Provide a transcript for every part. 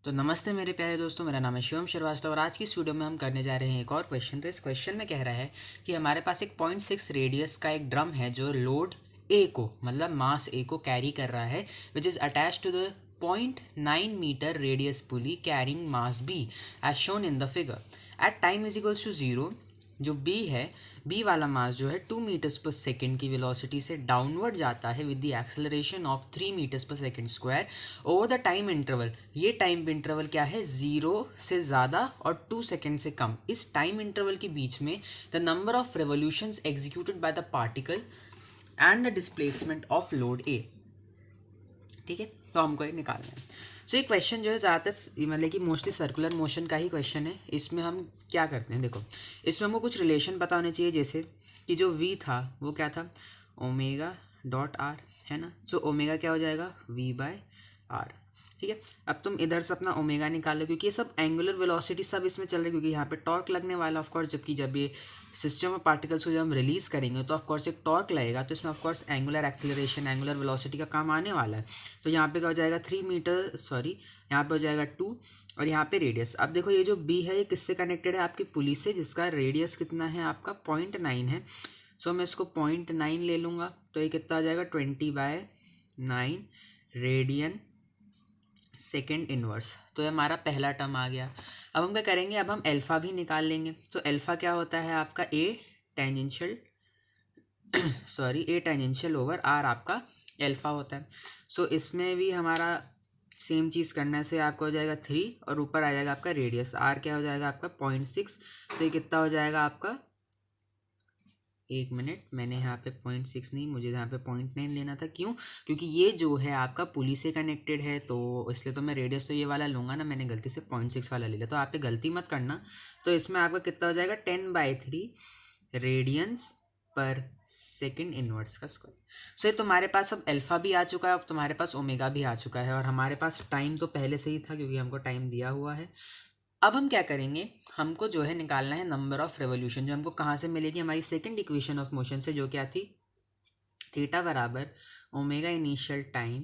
तो नमस्ते मेरे प्यारे दोस्तों, मेरा नाम है शिवम श्रीवास्तव और आज की इस वीडियो में हम करने जा रहे हैं एक और क्वेश्चन। तो इस क्वेश्चन में कह रहा है कि हमारे पास एक 0.6 रेडियस का एक ड्रम है जो लोड ए को मतलब मास ए को कैरी कर रहा है, which is attach to the 0.9 metre radius pulley carrying mass B as shown in the figure. At time is equals to zero, जो बी है, बी वाला मास जो है 2 मीटर्स पर सेकेंड की वेलोसिटी से डाउनवर्ड जाता है with the acceleration of 3 meters per second square over the time interval. ये टाइम इंटरवल क्या है? 0 से ज़्यादा और 2 सेकेंड से कम। इस टाइम इंटरवल के बीच में the number of revolutions executed by the particle and the displacement of load A. ठीक है, तो हमको ये निकालना है। सो ये क्वेश्चन जो है ज़्यादातर मतलब कि मोस्टली सर्कुलर मोशन का ही क्वेश्चन है। इसमें हम क्या करते हैं, देखो इसमें हमको कुछ रिलेशन पता होने चाहिए, जैसे कि जो v था वो क्या था, ओमेगा डॉट आर, है ना। सो ओमेगा क्या हो जाएगा, v बाय आर। ठीक है, अब तुम इधर से अपना ओमेगा निकालो, क्योंकि ये सब एंगुलर वेलोसिटी सब इसमें चल रही है, क्योंकि यहाँ पे टॉर्क लगने वाला ऑफकोर्स, जबकि जब ये सिस्टम ऑफ पार्टिकल्स को जब हम रिलीज करेंगे तो ऑफकोर्स एक टॉर्क लगेगा, तो इसमें of course angular acceleration, angular velocity का काम आने वाला है। तो यहाँ पे क्या हो जाएगा 3 मीटर, सॉरी यहाँ पे हो जाएगा 2, और यहाँ पे रेडियस। अब देखो ये जो बी है ये किससे कनेक्टेड है, आपकी पुली से, जिसका रेडियस कितना है आपका 0.9 है। सो मैं इसको 0.9 ले लूँगा, तो ये कितना आ जाएगा 20/9 रेडियन सेकेंड इनवर्स। तो ये हमारा पहला टर्म आ गया। अब हम क्या करेंगे, अब हम अल्फ़ा भी निकाल लेंगे। तो अल्फ़ा क्या होता है आपका A tangential sorry A tangential over R आपका अल्फ़ा होता है। सो इसमें भी हमारा सेम चीज़ करने से आपका हो जाएगा 3 और ऊपर आ जाएगा आपका रेडियस आर क्या हो जाएगा आपका 0.6। तो ये कितना हो जाएगा आपका, एक मिनट, मैंने यहाँ पे 0.6 नहीं, मुझे यहाँ पे 0.9 लेना था। क्यों? क्योंकि ये जो है आपका पुली से कनेक्टेड है, तो इसलिए तो मैं रेडियस तो ये वाला लूँगा ना, मैंने गलती से 0.6 वाला ले लिया, तो आप पे गलती मत करना। तो इसमें आपका कितना हो जाएगा 10/3 रेडियंस पर सेकेंड इनवर्स का स्क्वायर। सो ये तुम्हारे पास अब अल्फ़ा भी आ चुका है, अब तुम्हारे पास ओमेगा भी आ चुका है, और हमारे पास टाइम तो पहले से ही था क्योंकि हमको टाइम दिया हुआ है। अब हम क्या करेंगे, हमको जो है निकालना है नंबर ऑफ रेवोल्यूशन, जो हमको कहाँ से मिलेगी, हमारी सेकंड इक्वेशन ऑफ मोशन से, जो क्या थी, थीटा बराबर omega initial time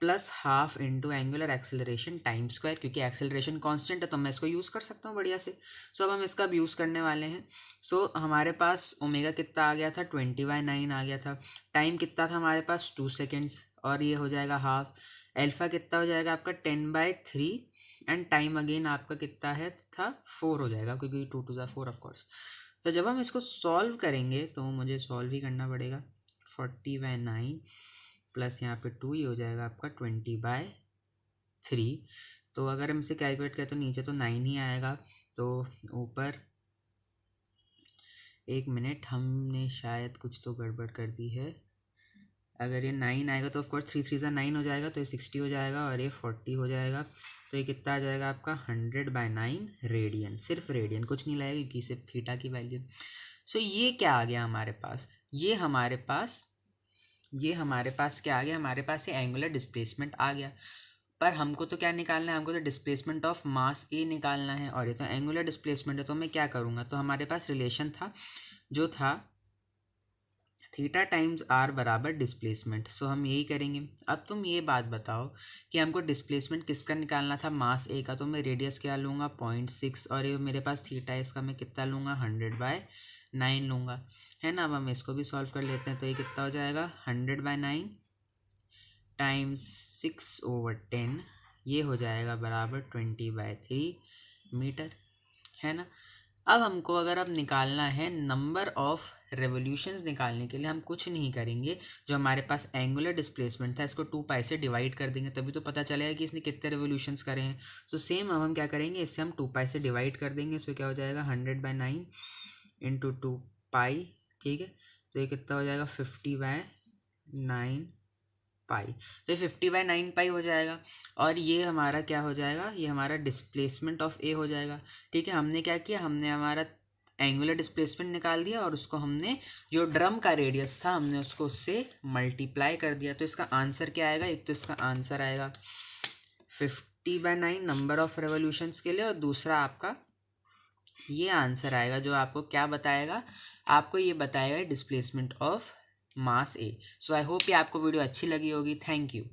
plus half into angular acceleration time square. क्योंकि एक्सेलरेशन कांस्टेंट है तो मैं इसको यूज़ कर सकता हूँ बढ़िया से। सो अब हम इसका अब यूज़ करने वाले हैं। सो हमारे पास ओमेगा कितना आ गया था, 20/9 आ गया था। टाइम कितना था हमारे पास, 2 सेकेंड्स, और ये हो जाएगा हाफ। अल्फ़ा कितना हो जाएगा आपका 10/3, एंड टाइम अगेन आपका कितना है था 4 हो जाएगा, क्योंकि 2 × 4 ऑफकोर्स। तो जब हम इसको सॉल्व करेंगे, तो मुझे सॉल्व ही करना पड़ेगा, 40/9 प्लस यहाँ पे 2, ये हो जाएगा आपका 20/3। तो अगर हम इसे कैलकुलेट करें तो नीचे तो 9 ही आएगा, तो ऊपर, एक मिनट, हमने शायद कुछ तो गड़बड़ कर दी है। अगर ये 9 आएगा तो ऑफकोर्स 3 3 9 हो जाएगा, तो ये 60 हो जाएगा, और ये 40 हो जाएगा। तो ये कितना आ जाएगा आपका 100/9 रेडियन, सिर्फ रेडियन, कुछ नहीं लगेगा क्योंकि सिर्फ थीटा की वैल्यू। सो ये क्या आ गया हमारे पास, ये हमारे पास क्या आ गया, हमारे पास ये एंगुलर डिस्प्लेसमेंट आ गया। पर हमको तो क्या निकालना है, हमको तो डिस्प्लेसमेंट ऑफ मास ए निकालना है, और ये तो एंगुलर डिस्प्लेसमेंट है। तो मैं क्या करूँगा, तो हमारे पास रिलेशन था जो था थीटा टाइम्स आर बराबर डिस्प्लेसमेंट। सो हम यही करेंगे। अब तुम ये बात बताओ कि हमको डिस्प्लेसमेंट किसका निकालना था, मास ए का। तो मैं रेडियस क्या लूँगा 0.6, और ये मेरे पास थीटा है, इसका मैं कितना लूँगा 100/9 लूँगा, है ना। अब हम इसको भी सॉल्व कर लेते हैं। तो ये कितना हो जाएगा 100/9 टाइम्स 6/10, ये हो जाएगा बराबर 20/3 मीटर, है ना। अब हमको अगर अब निकालना है नंबर ऑफ रेवोल्यूशंस, निकालने के लिए हम कुछ नहीं करेंगे। जो हमारे पास एंगुलर डिस्प्लेसमेंट था इसको 2π से डिवाइड कर देंगे, तभी तो पता चलेगा कि इसने कितने रेवोल्यूशंस करे हैं। सो सेम अब हम क्या करेंगे, इससे हम 2π से डिवाइड कर देंगे। सो क्या हो जाएगा 100/9 इंटू 2π, ठीक है। तो ये कितना हो जाएगा 50/9 पाई। तो ये 50/9 पाई हो जाएगा, और ये हमारा क्या हो जाएगा, ये हमारा डिस्प्लेसमेंट ऑफ ए हो जाएगा। ठीक है, हमने क्या किया, हमने हमारा एंगुलर डिस्प्लेसमेंट निकाल दिया, और उसको हमने जो ड्रम का रेडियस था हमने उसको उससे मल्टीप्लाई कर दिया। तो इसका आंसर क्या आएगा, एक तो इसका आंसर आएगा 50/9 नंबर ऑफ रेवोल्यूशंस के लिए, और दूसरा आपका ये आंसर आएगा जो आपको क्या बताएगा, आपको ये बताएगा displacement of mass A. So I hope ये आपको वीडियो अच्छी लगी होगी। Thank you.